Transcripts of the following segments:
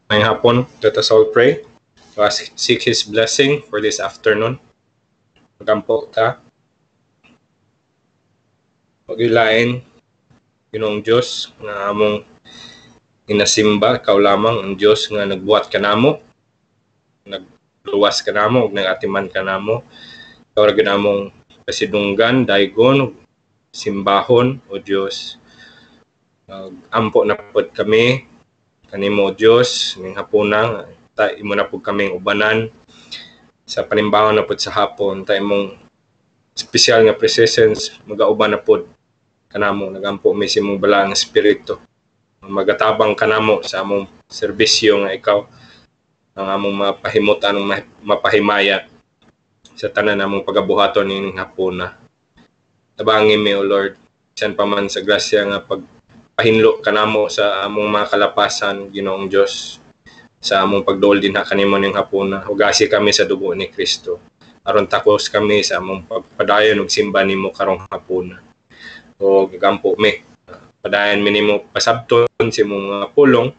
Ngayong hapon, let us all pray. Seek His blessing for this afternoon. Magampo ta. Pag-ilain, Ginoong Diyos, nga among inasimba, ikaw lamang ang Diyos nga nagbuhat ka namo, nagluwas ka namo, nagatiman ka namo. Ikaw ra ginamong pasidunggan, daygon, simbahon, o Diyos. Ampo na pod kami, kanimo Diyos, ngayong hapuna, imo na po kaming ubanan sa panimbahan na po sa hapon, tayo mong special nga presence, magauban na po kanamo, nagampo may simong balang espiritu, magatabang kanamo sa among serbisyo nga ikaw, ang among mapahimutan, mapahimaya sa tanan namong pagabuhaton ning hapuna. Tabangin mi, O Lord, siyan pa man sa grasya nga pagpahinlo kanamo sa among mga kalapasan, Ginoong Diyos, sa among pagduol din kanimo ning hapuna. Hugasi kami sa dugo ni Kristo. Aron takos kami sa among pagpadayon ug simba nimo karong hapuna. O gagampo mi. Padayon mi nimo pasabton sa imong mga pulong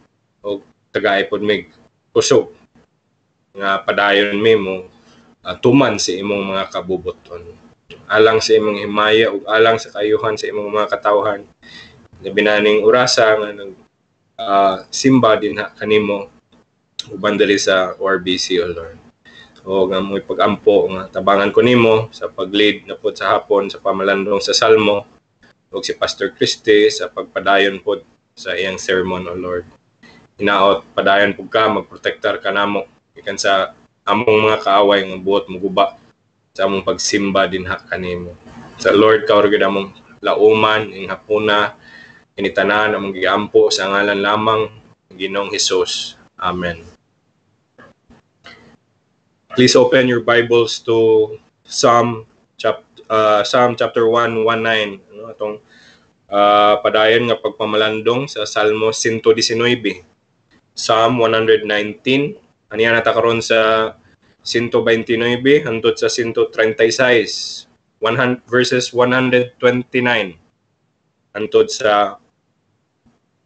o tagay pod mig kusog nga padayon mi mo tuman sa imong mga kabubuton. Alang sa imong himaya ug alang sa kayuhan sa imong mga katawhan. Labi na ning orasa nga simba din kanimo uban dali sa ORBC, O Lord. O nga mo'y pag-ampo nga tabangan ko nimo sa pag-lead na pod sa hapon sa pamalandong sa Salmo ug si Pastor Christy sa pagpadayon pod sa iyang sermon, O Lord. Hinaot padayon pud ka, magprotektar ka namo ikan sa among mga kaaway nga buot muguba sa among pagsimba din kanimo. Sa Lord ka ug among lauman ing hapuna initanan among giampo sa ngalan lamang Ginoong Hesus. Amen. Please open your Bibles to Psalm chapter 1:19. Atong padayon nga pagpamalandong sa Salmo 119. Psalm 119. Aniya nata karon sa 129 hangtod sa 136. Verses 129 hangtod sa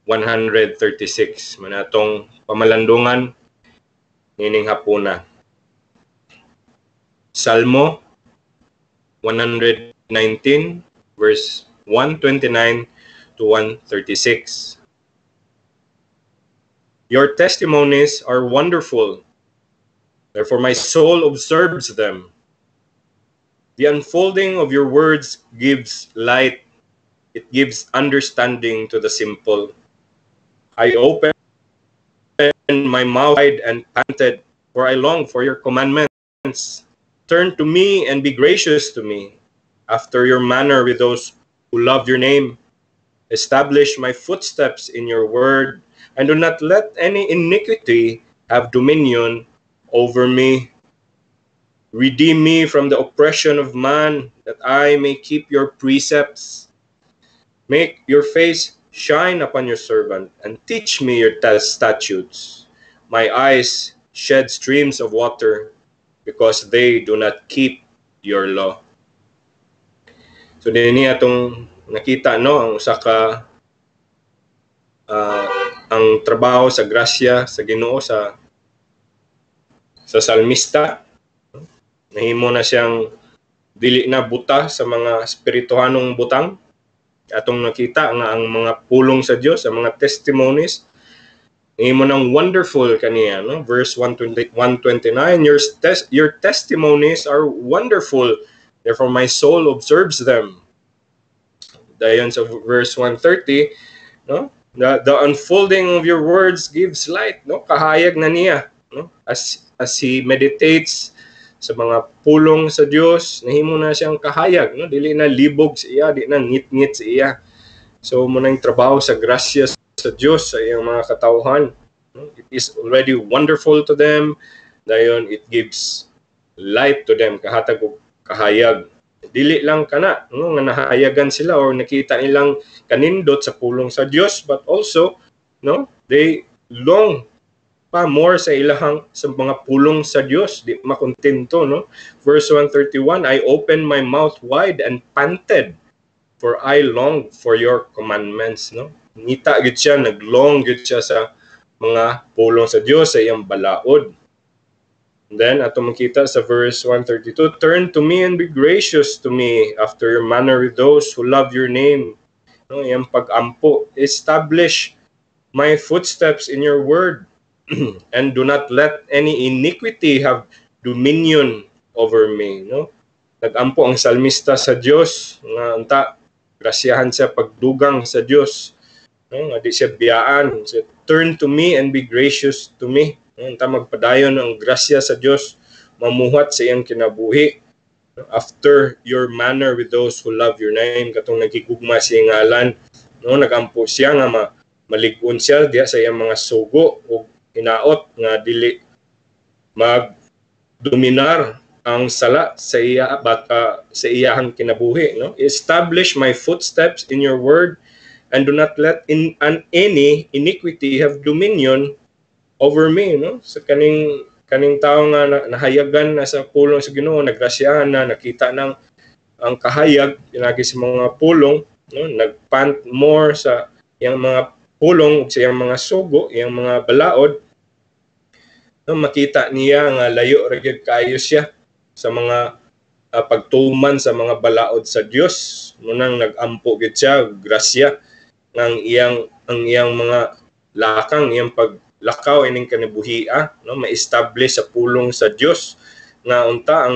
136. Manatong pamalandungan nining hapuna. Salmo 119 verse 129 to 136. Your testimonies are wonderful, therefore my soul observes them. The unfolding of your words gives light, it gives understanding to the simple. I opened my mouth wide and panted, for I long for your commandments. Turn to me and be gracious to me, after your manner with those who love your name. Establish my footsteps in your word, and do not let any iniquity have dominion over me. Redeem me from the oppression of man, that I may keep your precepts. Make your face shine upon your servant, and teach me your statutes. My eyes shed streams of water, because they do not keep your law. So dinhi atong nakita ang usa ka ang trabaho sa grasya sa Ginoo sa salmista. Nahimo na siyang dili na buta sa mga espirituhanong butang. Atong nakita nga ang mga pulong sa Dios, ang mga testimonies, nahimo nang wonderful kaniya, no? Verse 129, your testimonies are wonderful, therefore my soul observes them. Dayon sa verse 130, no? The unfolding of your words gives light, no? Kahayag na niya, no? As he meditates sa mga pulong sa Dios, nahimo na siyang kahayag, no? Dili na libog sa iya, di na ngit-ngit sa iya. So mo nang trabaho sa grasya sa Dios sa iyang mga katawhan. It is already wonderful to them. Dayon it gives light to them, kahatag og kahayag. Dili lang kana nga nahayagan sila or nakita nilang kanindot sa pulong sa Dios, but also they long pa more sa ilahang sa mga pulong sa Dios, di makontento, no? Verse 131, I opened my mouth wide and panted, for I longed for your commandments, no? Ngita gid siya, naglong gid siya sa mga pulong sa Dios sa iyang balaod. And then ato makita sa verse 132, turn to me and be gracious to me after your manner with those who love your name. No, iyang pag-ampo, establish my footsteps in your word and do not let any iniquity have dominion over me. No, nag-ampo ang salmista sa Dios nga unta grasyahan siya pagdugang sa Dios. No, nga di siya biyaan. So, turn to me and be gracious to me. Unta magpadayon ang grasya sa Dios mamuhat sa iyang kinabuhi after your manner with those who love your name, katong nagigugma siya ngalan, no, nagampo siya nga malig-on siya diya sa iyang mga sugo o hinaot nga dili magdominar ang sala sa iya sa iyahang kinabuhi, no. Establish my footsteps in your word and do not let any iniquity have dominion over me, no. Sa kaning tao nga nahayagan na sa pulong sa Ginoo, nagrasyahan na, nakita ng ang kahayag pinagi sa mga pulong, no, nagpant more sa iyang mga pulong sa iyang mga sugo, iyang mga balaod, no, makita niya nga layo ra gyud kaayo siya sa mga pagtuman sa mga balaod sa Dios. Munang nag-ampo gyud siya grasya ng iyang mga lakang, iyang paglakaw ining kinabuhia, no, ma-establish sa pulong sa Dios nga unta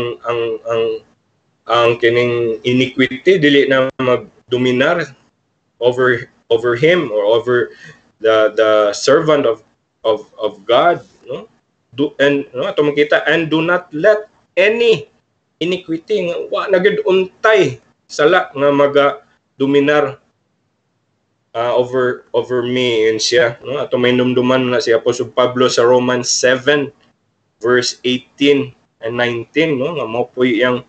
ang kining iniquity dili na magdominar over him or over the servant of God, no. Ato makita, and do not let any iniquity nga wa na gyud untay sala nga maga-dominar over me and siya, no. Ato may numduman na si Apostol Pablo sa Romans 7 verse 18 and 19, no, nga mo po iyang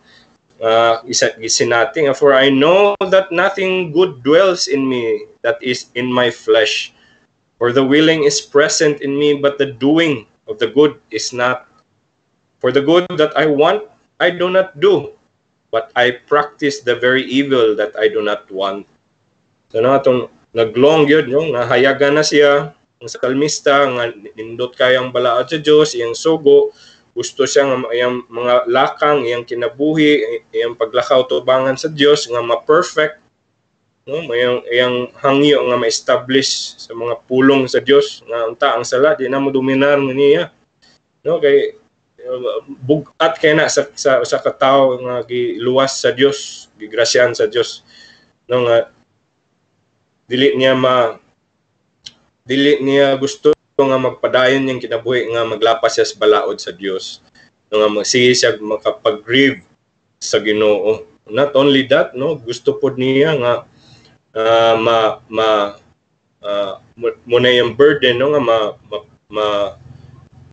isinating, for I know that nothing good dwells in me, that is in my flesh, for the willing is present in me, but the doing of the good is not. For the good that I want I do not do, but I practice the very evil that I do not want. So na atong naglong yun, yung nahayagan na siya, ang salmista, nga nindot kayang balaod sa Diyos, iyang sugo, gusto siya nga iyang mga lakang, iyang kinabuhi, iyang paglakaw tubangan sa Diyos, nga ma-perfect, no? Iyang hangyo nga ma-establish sa mga pulong sa Diyos, nga unta ang sala, di na mo dominar niya. No? Kay bugat kay na sa katao nga giluwas sa Diyos, gigrasyahan sa Diyos. No, nga dili niya gusto nga magpadayon yung kinabuhi nga maglapas siya sa balaod sa Dios, nga sige siya makapag-grieve sa Ginoo. Not only that, no, gusto pod niya nga muna yung burden, no, nga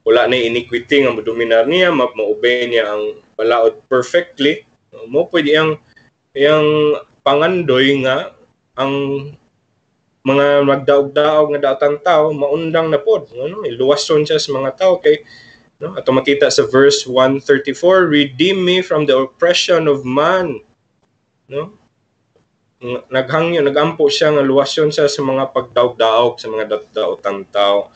wala na iniquity nga madominar niya, maobey niya ang balaod perfectly. Mo pwede yang pangandoy nga ang mga magdaog-daog nga datang tao maundang na pod, no, iluwason siya sa mga tao kay, no, ato makita sa verse 134, redeem me from the oppression of man, no. Nagampo siya nga luwason siya sa mga pagdaog-daog sa mga daotang tao.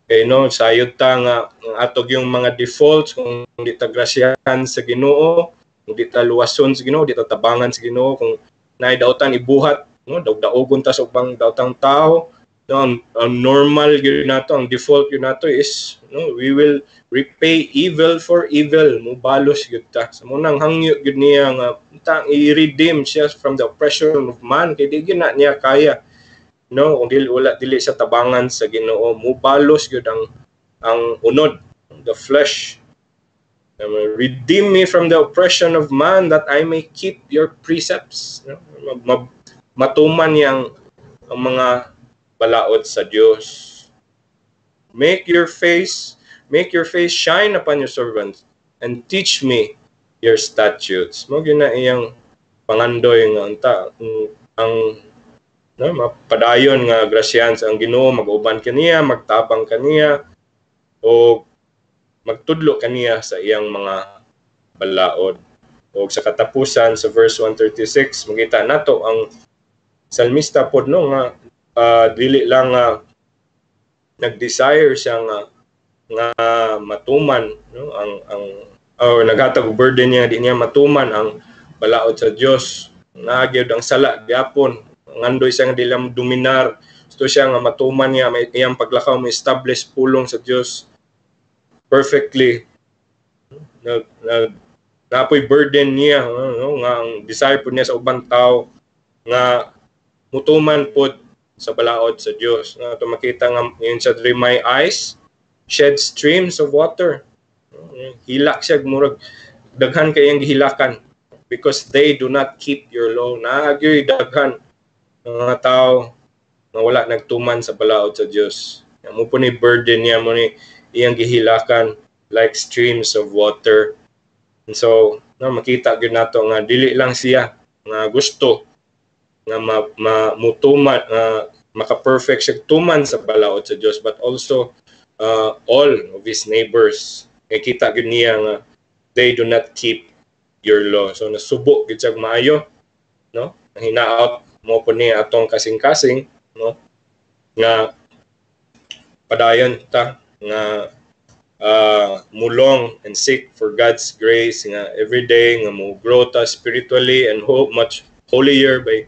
Kay, no, sayod ta nga atog yung mga defaults kung di ta grasyahan sa Ginoo, kung di ta luwason sa Ginoo, di ta tabangan sa Ginoo, kung naay daotan ibuhat, no, daog-daogon ta sa ubang daotang tao, no, ang normal gyud nato, ang default gyud nato is, no, we will repay evil for evil, mubalos gyud ta. Sa munang hangyo gyud niya nga tang i-redeem siya from the oppression of man, kay di gyud na niya kaya, no, kung dili sa tabangan sa Ginoo, mubalos gyud ang unod, the flesh. Redeem me from the oppression of man that I may keep your precepts, no? Matuman yang ang mga balaod sa Dios. Make your face shine upon your servants and teach me your statutes. Mo gyud na iyang pangandoy nga unta ang no, mapadayon nga grasyahan sa ang Ginoo, mag-uban kaniya, magtabang kaniya, o magtudlo kaniya sa iyang mga balaod. O sa katapusan sa verse 136, makita nato ang salmista pod, no, nga dili lang nag-desire siya nga matuman, no, naghatag og burden niya di niya matuman ang balaod sa Dios. Nagyud ang sala gyapon, ngandoy siya nga dili dominar. Gusto siya nga matuman niya may iyang paglakaw mo establish pulong sa Dios perfectly. Napoy burden niya, no, nga ang desire po niya sa ubang tao nga mutuman pod sa balaod sa Dios. Ito makita nga yun sa my eyes shed streams of water. Hilak siya murag daghan kayang gihilakan because they do not keep your law. Nagyoy daghan mga tao nga wala nagtuman sa balaod sa Dios. Mo po ni burden niya mo ni iyang gihilakan like streams of water. And so makita gyud nato nga dili lang siya nga gusto nga mutuman maka-perfect siya tuman sa balaod sa Dios, but also all of his neighbors kita gyud niya nga they do not keep your law. So nasubo gyud siya maayo, no, hinaot mo po ni atong kasing-kasing, no, nga padayon ta nga mulong and seek for God's grace nga every day nga mo grow ta spiritually and hope much holier by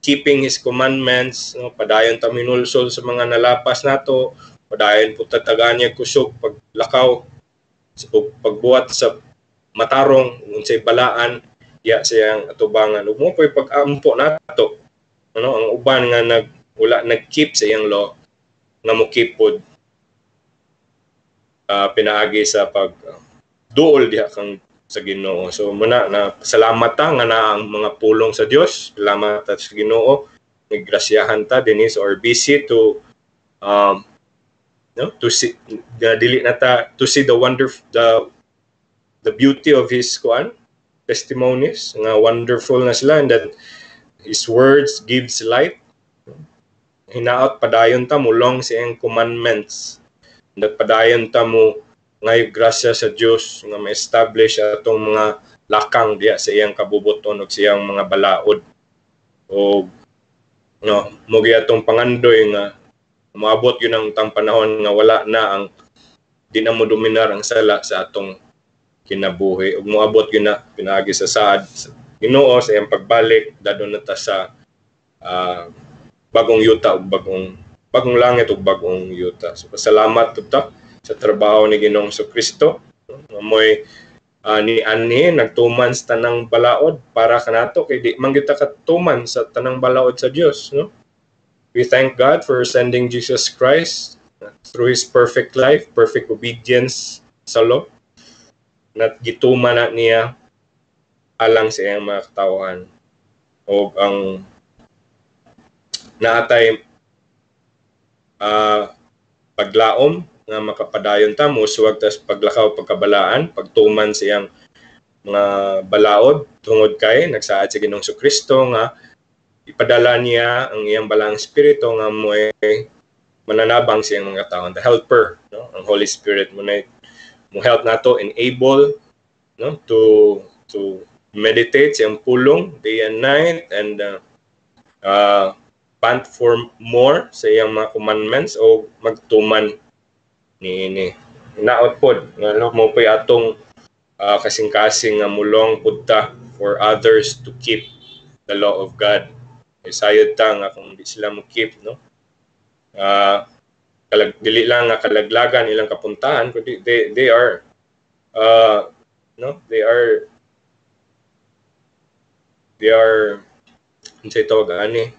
keeping His commandments, no? Padayon ta minulsol sa mga nalapas nato, padayon po tatagaan niya kusog paglakaw, pagbuhat sa matarong, unsay balaan, ya siyang atubangan. Ug mo po'y pag-ampo nato, ano, ang uban nga wala nag-keep sa iyang law, nga mo keep pod pinaagi sa pag-duol diha kang sa Ginoo. So muna na salamat ta nga na ang mga pulong sa Dios. Salamat ta sa Ginoo. Naggrasyahan ta dinhi sa RBC to to see dili na ta to see the wonder the beauty of his testimonies nga wonderful na sila and that his words gives light. Hinaot padayon ta mulong sa iyang commandments. Padayon ta mo ngay grasya sa Dios nga ma-establish atong mga lakang diya sa iyang kabubuton ug sa iyang mga balaod. O no, mogi atong pangandoy nga moabot yun ang tang panahon nga wala na ang di na mo dominar ang sala sa atong kinabuhi ug moabot yun na pinaagi sa saad Ginoo sa iyang pagbalik dadon na ta sa bagong yuta ug bagong langit ug bagong yuta. So pasalamat ta sa trabaho ni Ginoong Kristo. Amoy ni ani nagtuman sa tanang balaod para kanato kay di man kita katuman sa tanang balaod sa Dios, no? We thank God for sending Jesus Christ through his perfect life, perfect obedience sa law. Nat gituman na niya alang sa iyang mga katawhan o ang naatay paglaom nga makapadayon ta musuwag tas paglakaw pagkabalaan pagtuman sa iyang mga balaod tungod kay nagsaad sa Ginoong Kristo nga ipadala niya ang iyang balaang espiritu nga mo'y mananabang sa iyang mga taon, the helper, no, ang Holy Spirit mo help nato enable, no, to meditate sa iyang pulong day and night and pant for more sa iyang mga commandments o magtuman ni naot pod nga mo pay atong kasing-kasing nga mulong pudta for others to keep the law of God. Sayod ta nga kung di sila mo keep, no, dili lang nga kalaglagan ilang kapuntahan kundi they are unsay tawag ani,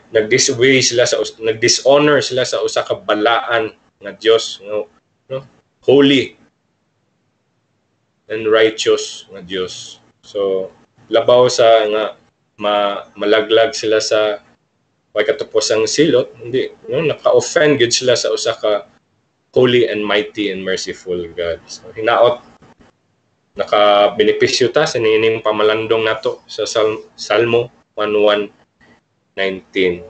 nag-disobey sila nag-dishonor sila sa usa ka balaan nga Dios, no, holy and righteous nga Dios. So labaw sa nga malaglag sila sa pagkatapos ang silot, hindi, no, naka-offend gid sila sa usa ka holy and mighty and merciful God. So hinaot naka-benepisyo ta sa nining pamalandong nato sa Salmo 1:19.